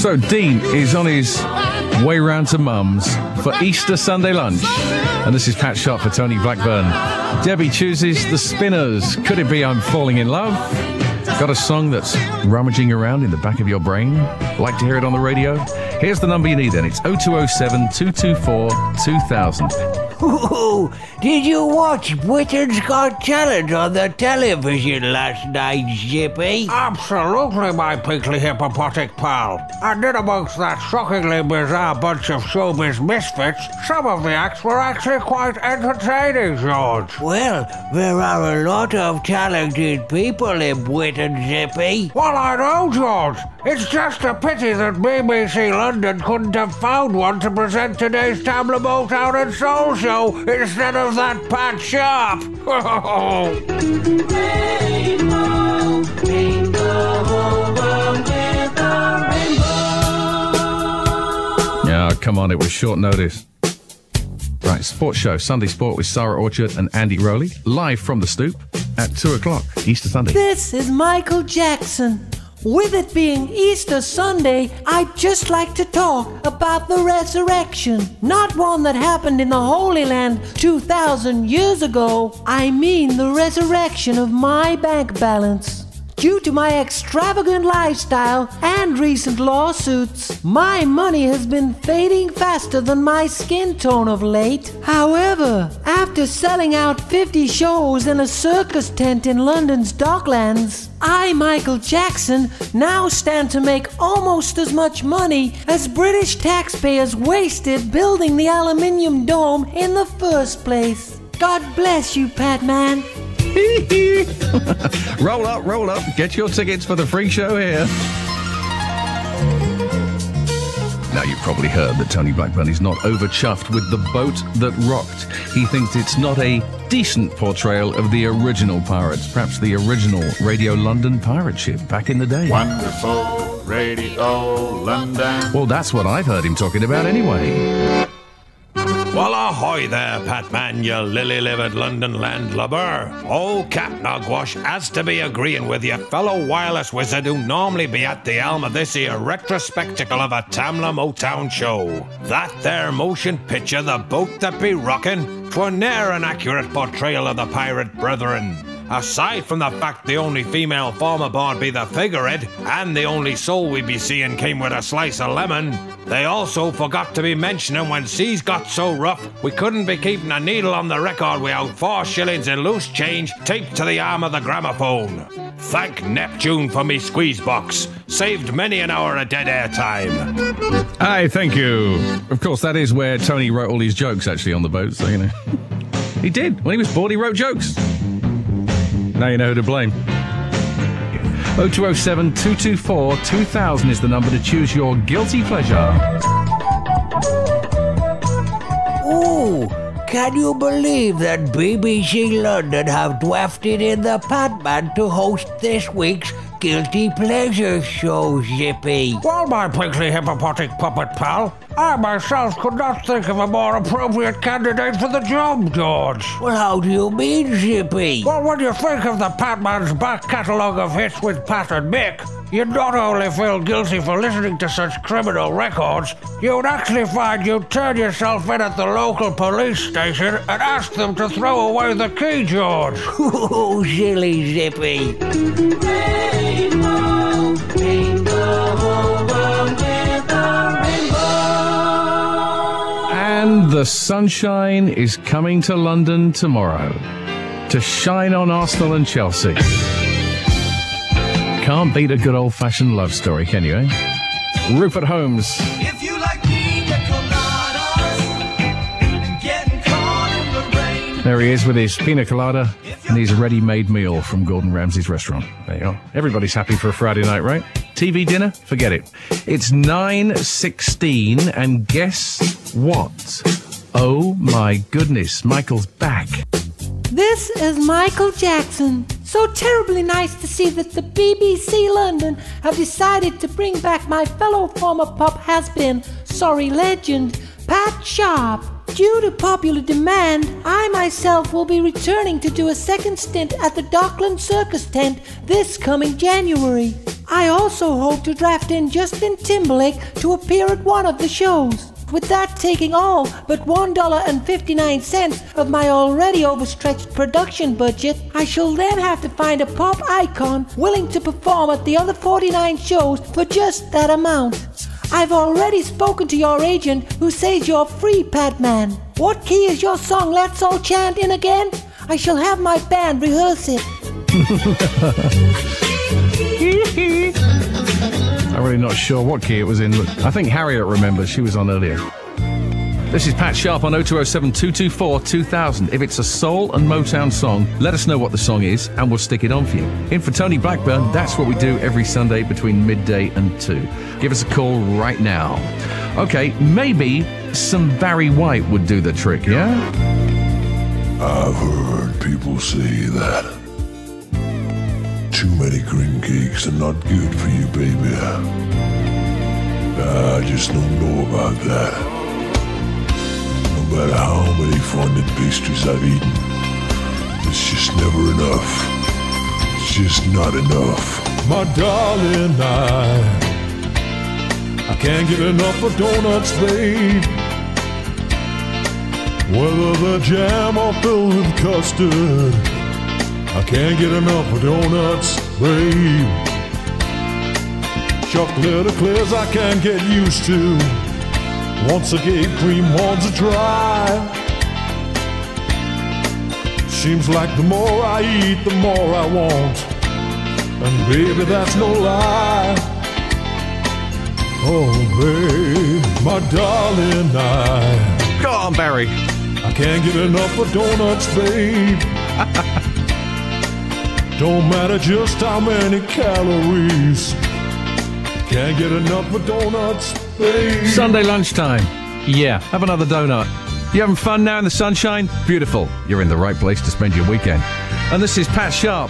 So Dean is on his way round to Mum's for Easter Sunday lunch. And this is Pat Sharp for Tony Blackburn. Debbie chooses The Spinners. Could it be I'm falling in love? Got a song that's rummaging around in the back of your brain? Like to hear it on the radio? Here's the number you need then. It's 0207 224 2000. Ooh, did you watch Britain's Got Talent on the television last night, Zippy? Absolutely, my pinkly hippopotic pal. And in amongst that shockingly bizarre bunch of showbiz misfits, some of the acts were actually quite entertaining, George. Well, there are a lot of talented people in Britain, Zippy. Well, I know, George. It's just a pity that BBC London couldn't have found one to present today's Tamla, Motown and Soul show instead of that Pat Sharp. Rainbow, rainbow, over with the rainbow. Yeah, come on, it was short notice. Right, sports show, Sunday Sport with Sarah Orchard and Andy Rowley, live from the Stoop at 2 o'clock, Easter Sunday. This is Michael Jackson. With it being Easter Sunday, I'd just like to talk about the resurrection. Not one that happened in the Holy Land 2,000 years ago. I mean the resurrection of my bank balance. Due to my extravagant lifestyle and recent lawsuits, my money has been fading faster than my skin tone of late. However, after selling out 50 shows in a circus tent in London's Docklands, I, Michael Jackson, now stand to make almost as much money as British taxpayers wasted building the aluminium dome in the first place. God bless you, Patman. Roll up. Get your tickets for the free show here. Now, you've probably heard that Tony Blackburn is not over-chuffed with The Boat That Rocked. He thinks it's not a decent portrayal of the original pirates, perhaps the original Radio London pirate ship back in the day. Wonderful Radio London. Well, that's what I've heard him talking about anyway. Well, ahoy there, Patman, you lily-livered London landlubber. Old Captain Hogwash has to be agreeing with your fellow wireless wizard who normally be at the helm of this here retro-spectacle of a Tamla Motown show. That there motion picture, The Boat That Be Rockin', 'twere ne'er an accurate portrayal of the pirate brethren. Aside from the fact the only female form aboard be the figurehead, and the only soul we be seeing came with a slice of lemon, they also forgot to be mentioning when seas got so rough we couldn't be keeping a needle on the record without 4 shillings in loose change taped to the arm of the gramophone. Thank Neptune for me squeeze box. Saved many an hour of dead air time. Aye, thank you. Of course, that is where Tony wrote all his jokes, actually, on the boat, so, you know. He did. When he was bored, he wrote jokes. Now you know who to blame. 0207 224 2000 is the number to choose your guilty pleasure. Ooh, can you believe that BBC London have drafted in the Patman to host this week's Guilty Pleasure show, Zippy? Well, my pinkly hippopotic puppet pal, I myself could not think of a more appropriate candidate for the job, George. Well, how do you mean, Zippy? Well, when you think of the Patman's back catalogue of hits with Pat and Mick, you'd not only feel guilty for listening to such criminal records, you'd actually find you'd turn yourself in at the local police station and ask them to throw away the key, George. Ooh, silly Zippy. Rainbow, rainbow, over with the rainbow. And the sunshine is coming to London tomorrow to shine on Arsenal and Chelsea. Can't beat a good old-fashioned love story, can you, eh? Rupert Holmes. If you like pina coladas and getting caught in the rain. There he is with his pina colada and his ready-made meal from Gordon Ramsay's restaurant. There you are. Everybody's happy for a Friday night, right? TV dinner? Forget it. It's 9:16 and guess what? Oh my goodness, Michael's back. This is Michael Jackson. So terribly nice to see that the BBC London have decided to bring back my fellow former pop has-been, sorry legend, Pat Sharp. Due to popular demand, I myself will be returning to do a second stint at the Dockland Circus tent this coming January. I also hope to draft in Justin Timberlake to appear at one of the shows. With that taking all but $1.59 of my already overstretched production budget, I shall then have to find a pop icon willing to perform at the other 49 shows for just that amount. I've already spoken to your agent who says you're free, Patman. What key is your song Let's All Chant in again? I shall have my band rehearse it. I'm really not sure what key it was in, but I think Harriet remembers. She was on earlier. This is Pat Sharp on 0207-224-2000. If it's a soul and Motown song, let us know what the song is and we'll stick it on for you. In for Tony Blackburn, that's what we do every Sunday between midday and 2. Give us a call right now. Okay, maybe some Barry White would do the trick, yeah? I've heard people say that too many cream cakes are not good for you, baby. I just don't know about that. No matter how many fondant pastries I've eaten, it's just never enough. It's just not enough. My darling, I can't get enough of donuts, babe. Whether the jam or filled with custard, I can't get enough of donuts, babe. Chocolate eclairs I can't get used to. Once I gave cream, once I tried. Seems like the more I eat, the more I want. And baby, that's no lie. Oh, babe, my darling, Go on, Barry. I can't get enough of donuts, babe. Don't matter just how many calories. Can't get enough of donuts, babe. Sunday lunchtime. Yeah, have another donut. You having fun now in the sunshine? Beautiful. You're in the right place to spend your weekend. And this is Pat Sharp,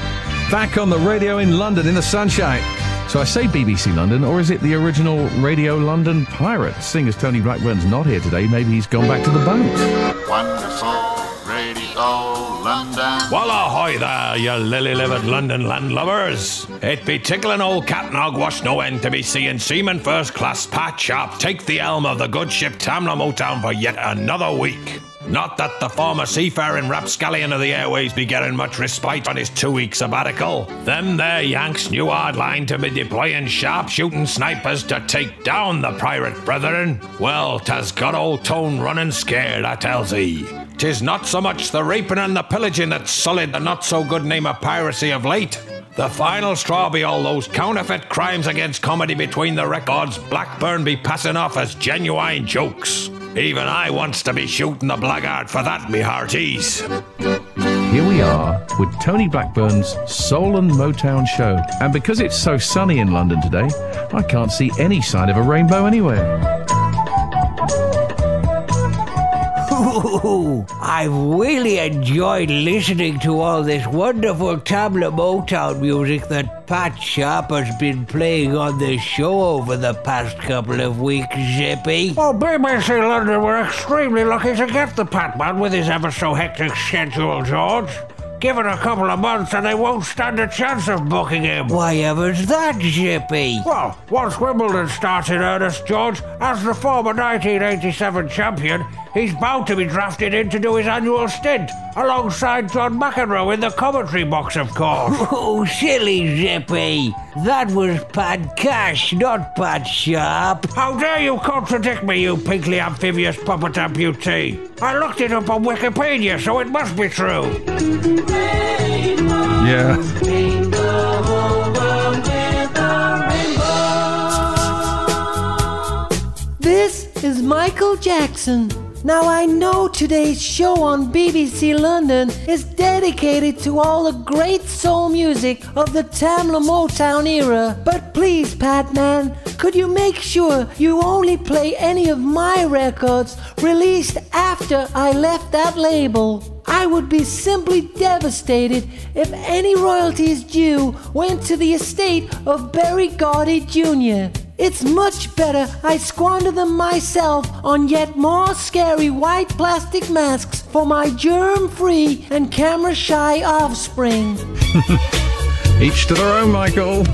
back on the radio in London in the sunshine. So I say BBC London, or is it the original Radio London Pirate? Seeing as Tony Blackburn's not here today, maybe he's gone back to the boat. Wonderful Radio London. Well, ahoy there, you lily-livered London landlubbers. It be tickling old Captain Hogwash no end to be seeing Seaman First Class Pat Sharp take the helm of the good ship Tamla Motown for yet another week. Not that the former seafaring rapscallion of the airways be getting much respite on his 2-week sabbatical. Them there Yanks knew hard line to be deploying sharp-shooting snipers to take down the pirate brethren. Well, 'tas got old Tone running scared, I tells ye. 'Tis not so much the raping and the pillaging that sullied the not-so-good name of piracy of late. The final straw be all those counterfeit crimes against comedy between the records Blackburn be passing off as genuine jokes. Even I wants to be shooting the blackguard for that, me hearties. Here we are with Tony Blackburn's Soul and Motown show. And because it's so sunny in London today, I can't see any sign of a rainbow anywhere. Ooh, I've really enjoyed listening to all this wonderful Tamla Motown music that Pat Sharp has been playing on this show over the past couple of weeks, Zippy. Well, BBC London were extremely lucky to get the Patman with his ever so hectic schedule, George. Give it a couple of months and they won't stand a chance of booking him. Why ever's that, Zippy? Well, once Wimbledon starts in earnest, George, as the former 1987 champion, he's bound to be drafted in to do his annual stint, alongside John McEnroe in the commentary box, of course. Oh, silly Zippy. That was Pat Cash, not Pat Sharp. How dare you contradict me, you pinkly amphibious puppet amputee? I looked it up on Wikipedia, so it must be true. Yeah. This is Michael Jackson. Now I know today's show on BBC London is dedicated to all the great soul music of the Tamla Motown era, but please, Patman, could you make sure you only play any of my records released after I left that label? I would be simply devastated if any royalties due went to the estate of Berry Gordy Jr. It's much better I squander them myself on yet more scary white plastic masks for my germ-free and camera-shy offspring. Each to their own, Michael.